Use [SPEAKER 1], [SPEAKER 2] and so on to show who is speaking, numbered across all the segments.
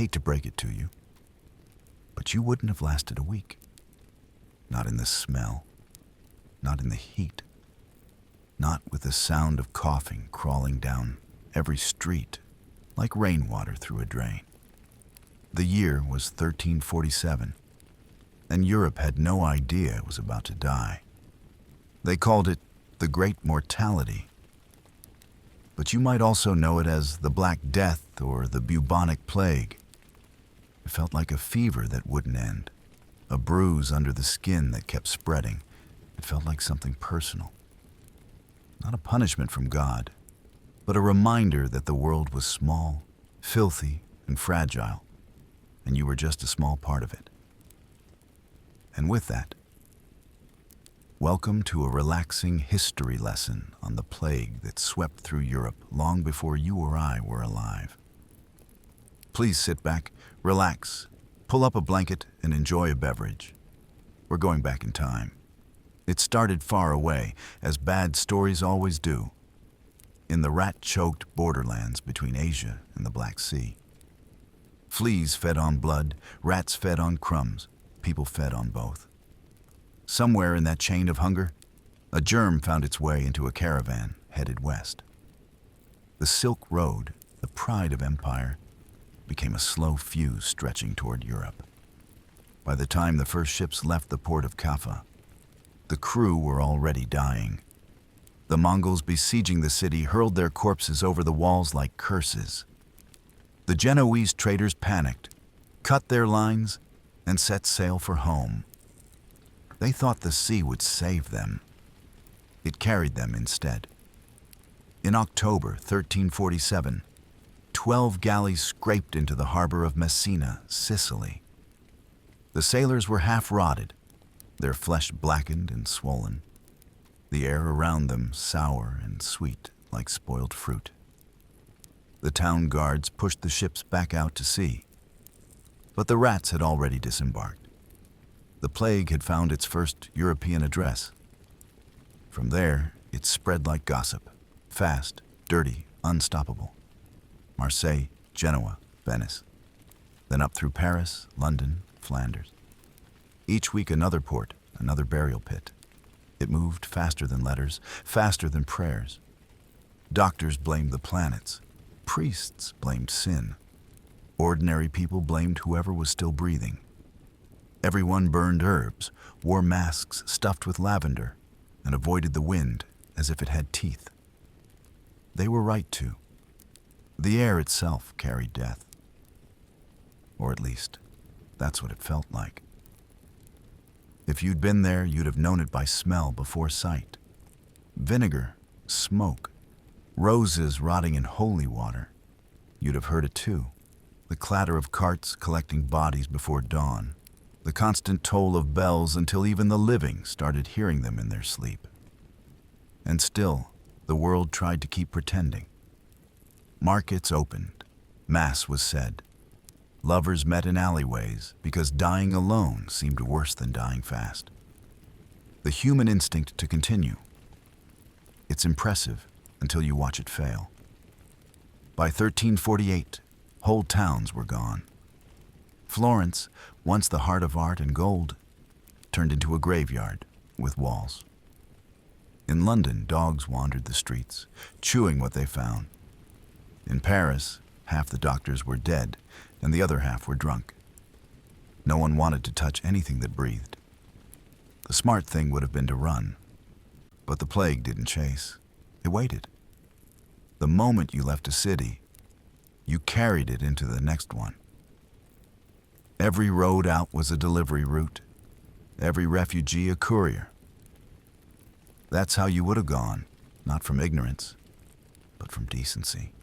[SPEAKER 1] hate to break it to you, but you wouldn't have lasted a week. Not in the smell, not in the heat, not with the sound of coughing crawling down every street like rainwater through a drain. The year was 1347, and Europe had no idea it was about to die. They called it the Great Mortality, but you might also know it as the Black Death or the bubonic plague. It felt like a fever that wouldn't end, a bruise under the skin that kept spreading. It felt like something personal. Not a punishment from God, but a reminder that the world was small, filthy, and fragile, and you were just a small part of it. And with that, welcome to a relaxing history lesson on the plague that swept through Europe long before you or I were alive. Please sit back, relax, pull up a blanket, and enjoy a beverage. We're going back in time. It started far away, as bad stories always do, in the rat-choked borderlands between Asia and the Black Sea. Fleas fed on blood, rats fed on crumbs, people fed on both. Somewhere in that chain of hunger, a germ found its way into a caravan headed west. The Silk Road, the pride of empire, became a slow fuse stretching toward Europe. By the time the first ships left the port of Kaffa, the crew were already dying. The Mongols besieging the city hurled their corpses over the walls like curses. The Genoese traders panicked, cut their lines, and set sail for home. They thought the sea would save them. It carried them instead. In October 1347, 12 galleys scraped into the harbor of Messina, Sicily. The sailors were half-rotted, their flesh blackened and swollen, the air around them sour and sweet like spoiled fruit. The town guards pushed the ships back out to sea, but the rats had already disembarked. The plague had found its first European address. From there, it spread like gossip, fast, dirty, unstoppable. Marseille, Genoa, Venice, then up through Paris, London, Flanders. Each week another port, another burial pit. It moved faster than letters, faster than prayers. Doctors blamed the planets. Priests blamed sin. Ordinary people blamed whoever was still breathing. Everyone burned herbs, wore masks stuffed with lavender, and avoided the wind as if it had teeth. They were right to. The air itself carried death. Or at least, that's what it felt like. If you'd been there, you'd have known it by smell before sight. Vinegar, smoke, roses rotting in holy water. You'd have heard it too. The clatter of carts collecting bodies before dawn. The constant toll of bells until even the living started hearing them in their sleep. And still, the world tried to keep pretending. Markets opened. Mass was said. Lovers met in alleyways because dying alone seemed worse than dying fast. The human instinct to continue. It's impressive until you watch it fail. By 1348, whole towns were gone. Florence, once the heart of art and gold, turned into a graveyard with walls. In London, dogs wandered the streets, chewing what they found. In Paris, half the doctors were dead, and the other half were drunk. No one wanted to touch anything that breathed. The smart thing would have been to run, but the plague didn't chase. It waited. The moment you left a city, you carried it into the next one. Every road out was a delivery route, every refugee a courier. That's how you would have gone, not from ignorance, but from decency.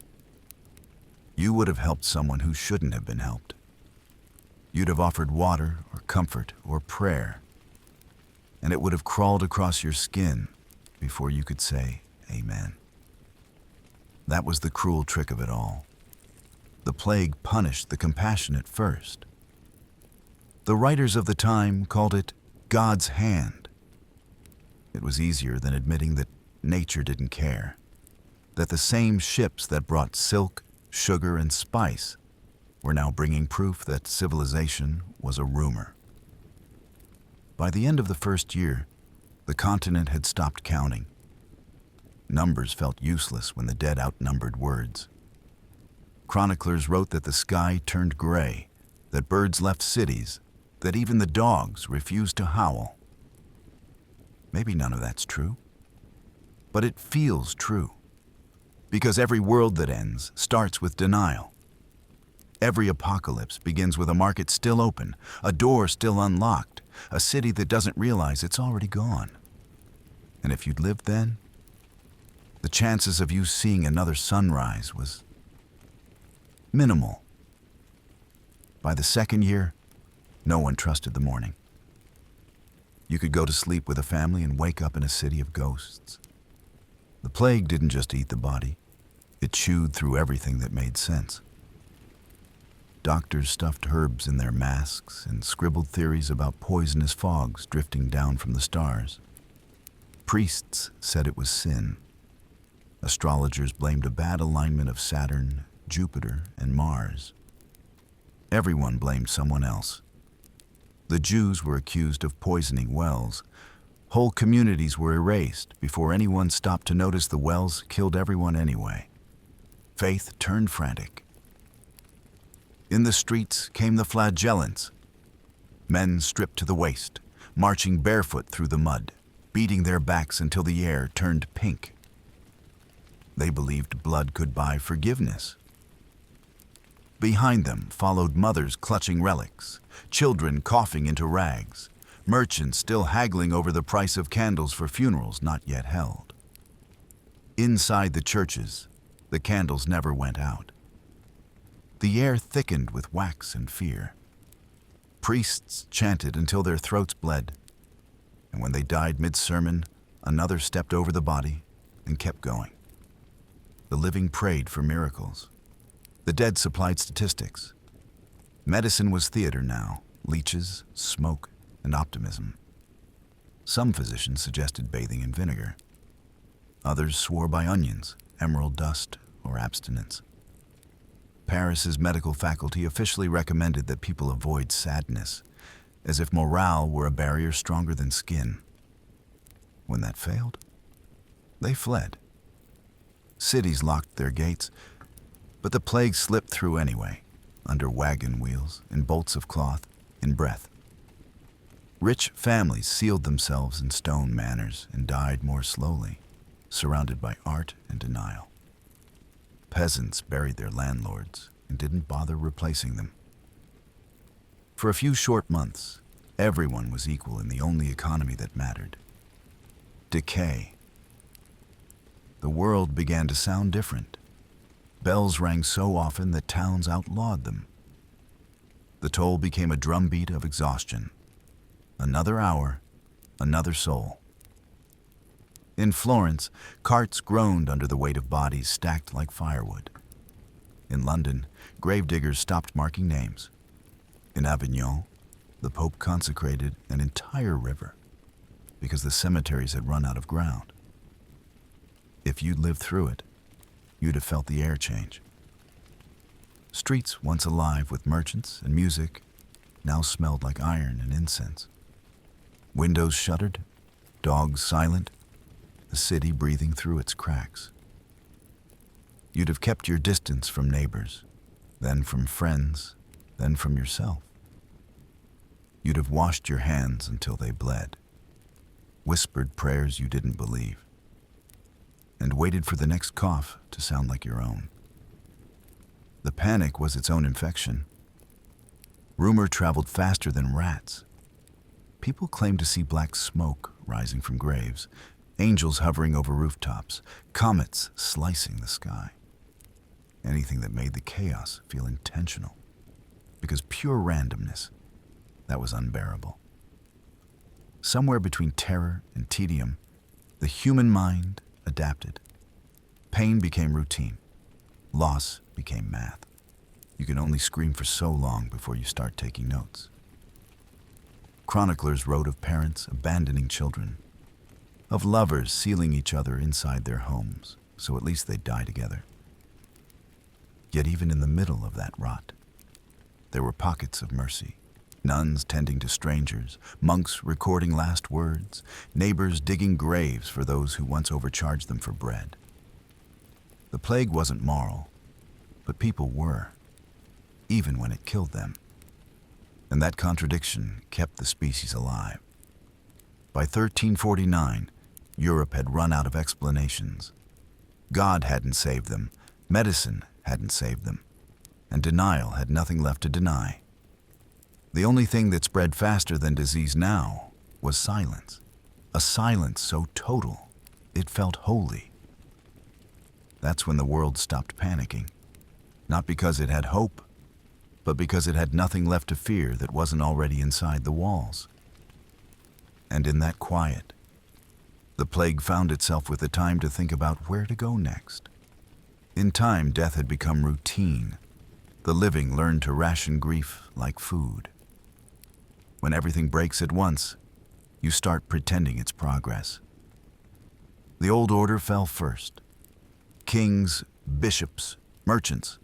[SPEAKER 1] You would have helped someone who shouldn't have been helped. You'd have offered water or comfort or prayer, and it would have crawled across your skin before you could say amen. That was the cruel trick of it all. The plague punished the compassionate first. The writers of the time called it God's hand. It was easier than admitting that nature didn't care, that the same ships that brought silk, sugar, and spice were now bringing proof that civilization was a rumor. By the end of the first year, the continent had stopped counting. Numbers felt useless when the dead outnumbered words. Chroniclers wrote that the sky turned gray, that birds left cities, that even the dogs refused to howl. Maybe none of that's true, but it feels true, because every world that ends starts with denial. Every apocalypse begins with a market still open, a door still unlocked, a city that doesn't realize it's already gone. And if you'd lived then, the chances of you seeing another sunrise was minimal. By the second year, no one trusted the morning. You could go to sleep with a family and wake up in a city of ghosts. The plague didn't just eat the body, it chewed through everything that made sense. Doctors stuffed herbs in their masks and scribbled theories about poisonous fogs drifting down from the stars. Priests said it was sin. Astrologers blamed a bad alignment of Saturn, Jupiter, and Mars. Everyone blamed someone else. The Jews were accused of poisoning wells. Whole communities were erased before anyone stopped to notice the wells killed everyone anyway. Faith turned frantic. In the streets came the flagellants. Men stripped to the waist, marching barefoot through the mud, beating their backs until the air turned pink. They believed blood could buy forgiveness. Behind them followed mothers clutching relics, children coughing into rags, merchants still haggling over the price of candles for funerals not yet held. Inside the churches, the candles never went out. The air thickened with wax and fear. Priests chanted until their throats bled, and when they died mid-sermon, another stepped over the body and kept going. The living prayed for miracles. The dead supplied statistics. Medicine was theater now, leeches, smoke, and optimism. Some physicians suggested bathing in vinegar. Others swore by onions, emerald dust, or abstinence. Paris's medical faculty officially recommended that people avoid sadness, as if morale were a barrier stronger than skin. When that failed, they fled. Cities locked their gates, but the plague slipped through anyway, under wagon wheels, in bolts of cloth, in breath. Rich families sealed themselves in stone manors and died more slowly, surrounded by art and denial. Peasants buried their landlords and didn't bother replacing them. For a few short months, everyone was equal in the only economy that mattered: decay. The world began to sound different. Bells rang so often that towns outlawed them. The toll became a drumbeat of exhaustion. Another hour, another soul. In Florence, carts groaned under the weight of bodies stacked like firewood. In London, gravediggers stopped marking names. In Avignon, the Pope consecrated an entire river because the cemeteries had run out of ground. If you'd lived through it, you'd have felt the air change. Streets once alive with merchants and music now smelled like iron and incense. Windows shuttered, dogs silent, the city breathing through its cracks. You'd have kept your distance from neighbors, then from friends, then from yourself. You'd have washed your hands until they bled, whispered prayers you didn't believe, and waited for the next cough to sound like your own. The panic was its own infection. Rumor traveled faster than rats. People claimed to see black smoke rising from graves, angels hovering over rooftops, comets slicing the sky. Anything that made the chaos feel intentional, because pure randomness, that was unbearable. Somewhere between terror and tedium, the human mind adapted. Pain became routine. Loss became math. You can only scream for so long before you start taking notes. Chroniclers wrote of parents abandoning children, of lovers sealing each other inside their homes, so at least they'd die together. Yet even in the middle of that rot, there were pockets of mercy. Nuns tending to strangers, monks recording last words, neighbors digging graves for those who once overcharged them for bread. The plague wasn't moral, but people were, even when it killed them. And that contradiction kept the species alive. By 1349, Europe had run out of explanations. God hadn't saved them, medicine hadn't saved them, and denial had nothing left to deny. The only thing that spread faster than disease now was silence. A silence so total, it felt holy. That's when the world stopped panicking. Not because it had hope, but because it had nothing left to fear that wasn't already inside the walls. And in that quiet, the plague found itself with the time to think about where to go next. In time, death had become routine. The living learned to ration grief like food. When everything breaks at once, you start pretending it's progress. The old order fell first. Kings, bishops, merchants,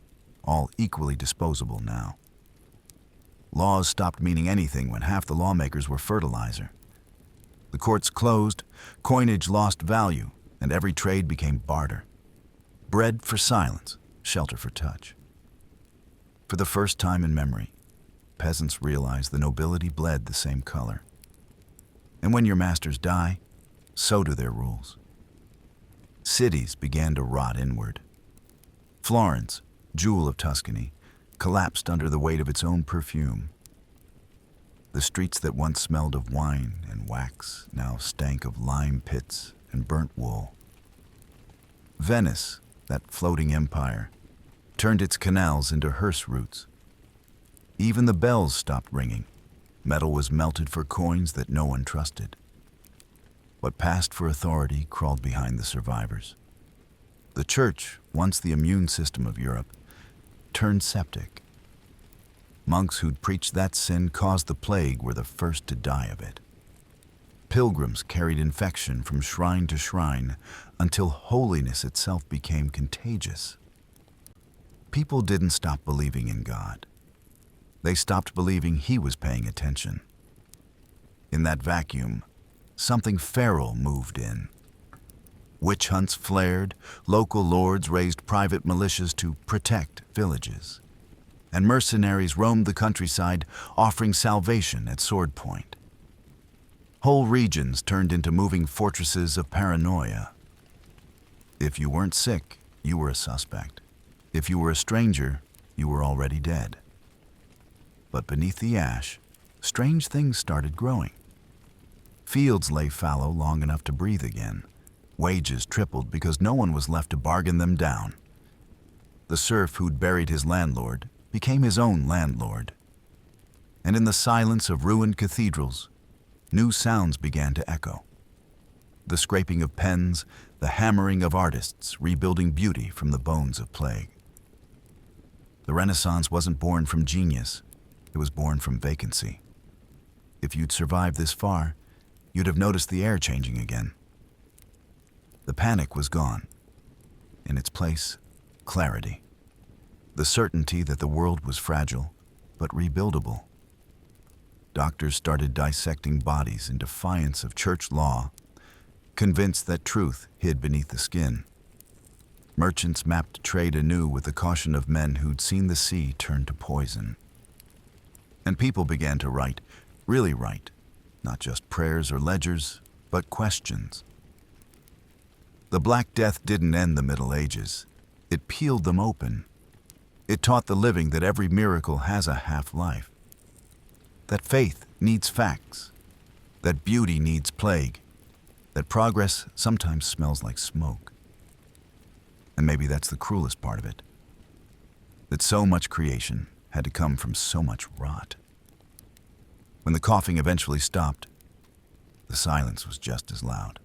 [SPEAKER 1] all equally disposable now. Laws stopped meaning anything when half the lawmakers were fertilizer. The courts closed, coinage lost value, and every trade became barter. Bread for silence, shelter for touch. For the first time in memory, peasants realized the nobility bled the same color. And when your masters die, so do their rules. Cities began to rot inward. Florence, jewel of Tuscany, collapsed under the weight of its own perfume. The streets that once smelled of wine and wax now stank of lime pits and burnt wool. Venice, that floating empire, turned its canals into hearse routes. Even the bells stopped ringing. Metal was melted for coins that no one trusted. What passed for authority crawled behind the survivors. The church, once the immune system of Europe, turned septic. Monks who'd preached that sin caused the plague were the first to die of it. Pilgrims carried infection from shrine to shrine until holiness itself became contagious. People didn't stop believing in God. They stopped believing He was paying attention. In that vacuum, something feral moved in. Witch hunts flared, local lords raised private militias to protect villages, and mercenaries roamed the countryside offering salvation at sword point. Whole regions turned into moving fortresses of paranoia. If you weren't sick, you were a suspect. If you were a stranger, you were already dead. But beneath the ash, strange things started growing. Fields lay fallow long enough to breathe again. Wages tripled because no one was left to bargain them down. The serf who'd buried his landlord became his own landlord. And in the silence of ruined cathedrals, new sounds began to echo. The scraping of pens, the hammering of artists rebuilding beauty from the bones of plague. The Renaissance wasn't born from genius, it was born from vacancy. If you'd survived this far, you'd have noticed the air changing again. The panic was gone. In its place, clarity. The certainty that the world was fragile, but rebuildable. Doctors started dissecting bodies in defiance of church law, convinced that truth hid beneath the skin. Merchants mapped trade anew with the caution of men who'd seen the sea turn to poison. And people began to write, really write, not just prayers or ledgers, but questions. The Black Death didn't end the Middle Ages. It peeled them open. It taught the living that every miracle has a half-life, that faith needs facts, that beauty needs plague, that progress sometimes smells like smoke. And maybe that's the cruelest part of it, that so much creation had to come from so much rot. When the coughing eventually stopped, the silence was just as loud.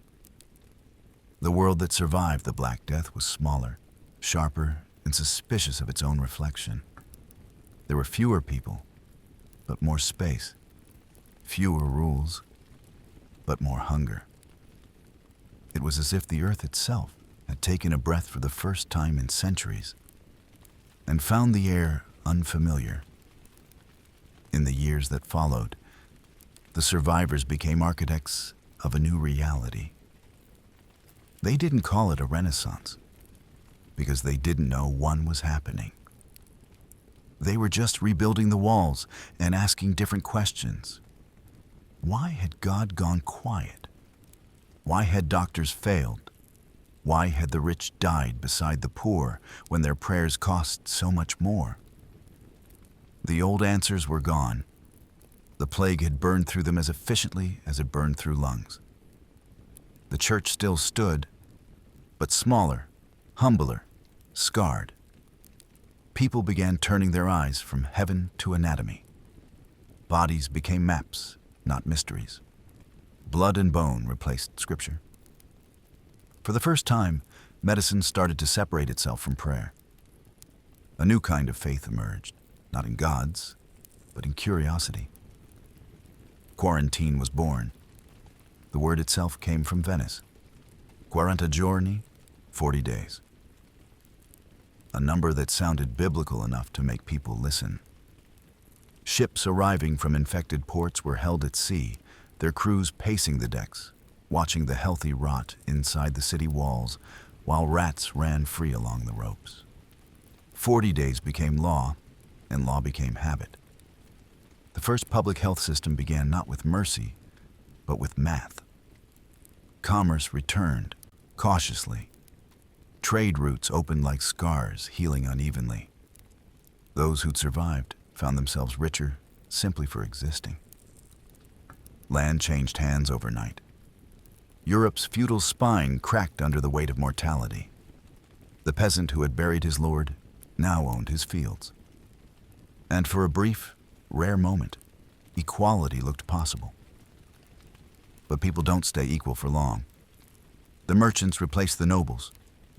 [SPEAKER 1] The world that survived the Black Death was smaller, sharper, and suspicious of its own reflection. There were fewer people, but more space. Fewer rules, but more hunger. It was as if the earth itself had taken a breath for the first time in centuries and found the air unfamiliar, In the years that followed, the survivors became architects of a new reality. They didn't call it a renaissance because they didn't know one was happening. They were just rebuilding the walls and asking different questions. Why had God gone quiet? Why had doctors failed? Why had the rich died beside the poor when their prayers cost so much more? The old answers were gone. The plague had burned through them as efficiently as it burned through lungs. The church still stood, but smaller, humbler, scarred. People began turning their eyes from heaven to anatomy. Bodies became maps, not mysteries. Blood and bone replaced scripture. For the first time, medicine started to separate itself from prayer. A new kind of faith emerged, not in gods, but in curiosity. Quarantine was born. The word itself came from Venice. 40 giorni, 40 days. A number that sounded biblical enough to make people listen. Ships arriving from infected ports were held at sea, their crews pacing the decks, watching the healthy rot inside the city walls while rats ran free along the ropes. 40 days became law, and law became habit. The first public health system began not with mercy, but with math. Commerce returned, cautiously. Trade routes opened like scars, healing unevenly. Those who'd survived found themselves richer simply for existing. Land changed hands overnight. Europe's feudal spine cracked under the weight of mortality. The peasant who had buried his lord now owned his fields. And for a brief, rare moment, equality looked possible. But people don't stay equal for long. The merchants replaced the nobles,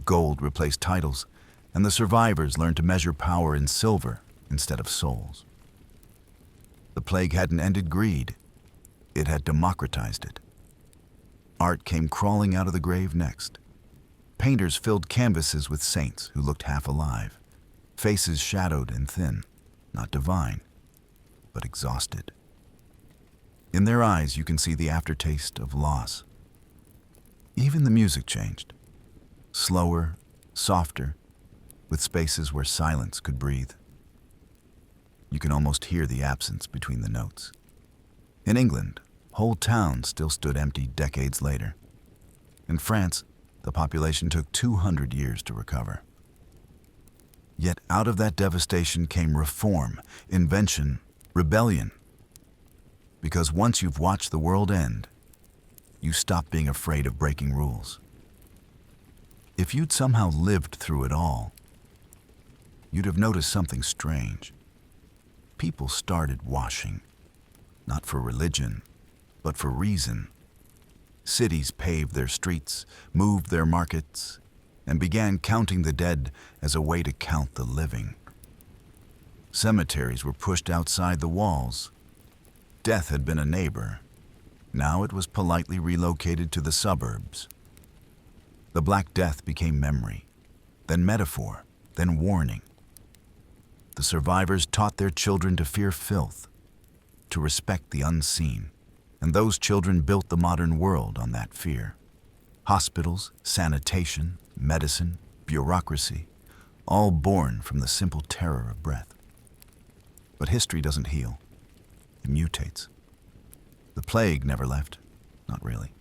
[SPEAKER 1] gold replaced titles, and the survivors learned to measure power in silver instead of souls. The plague hadn't ended greed, it had democratized it. Art came crawling out of the grave next. Painters filled canvases with saints who looked half alive, faces shadowed and thin, not divine, but exhausted. In their eyes you can see the aftertaste of loss. Even the music changed. Slower, softer, with spaces where silence could breathe. You can almost hear the absence between the notes. In England, whole towns still stood empty decades later. In France, the population took 200 years to recover. Yet out of that devastation came reform, invention, rebellion. Because once you've watched the world end, you stop being afraid of breaking rules. If you'd somehow lived through it all, you'd have noticed something strange. People started washing, not for religion, but for reason. Cities paved their streets, moved their markets, and began counting the dead as a way to count the living. Cemeteries were pushed outside the walls. Death had been a neighbor. Now it was politely relocated to the suburbs. The Black Death became memory, then metaphor, then warning. The survivors taught their children to fear filth, to respect the unseen, and those children built the modern world on that fear. Hospitals, sanitation, medicine, bureaucracy, all born from the simple terror of breath. But history doesn't heal. It mutates. The plague never left, not really.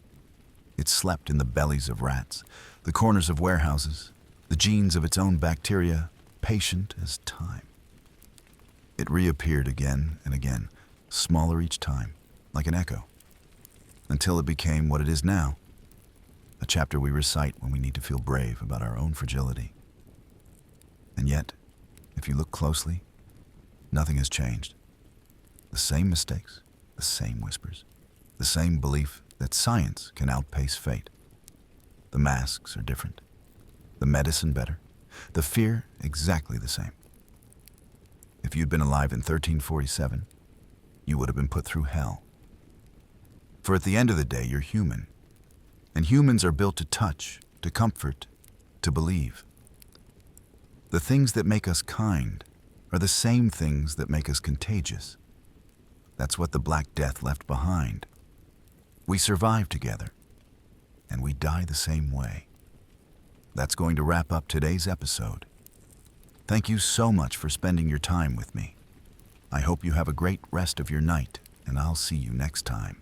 [SPEAKER 1] It slept in the bellies of rats, the corners of warehouses, the genes of its own bacteria, patient as time. It reappeared again and again, smaller each time, like an echo, until it became what it is now, a chapter we recite when we need to feel brave about our own fragility. And yet, if you look closely, nothing has changed. The same mistakes, the same whispers, the same belief that science can outpace fate. The masks are different, the medicine better, the fear exactly the same. If you'd been alive in 1347, you would have been put through hell. For at the end of the day, you're human, and humans are built to touch, to comfort, to believe. The things that make us kind are the same things that make us contagious. That's what the Black Death left behind. We survive together, and we die the same way. That's going to wrap up today's episode. Thank you so much for spending your time with me. I hope you have a great rest of your night, and I'll see you next time.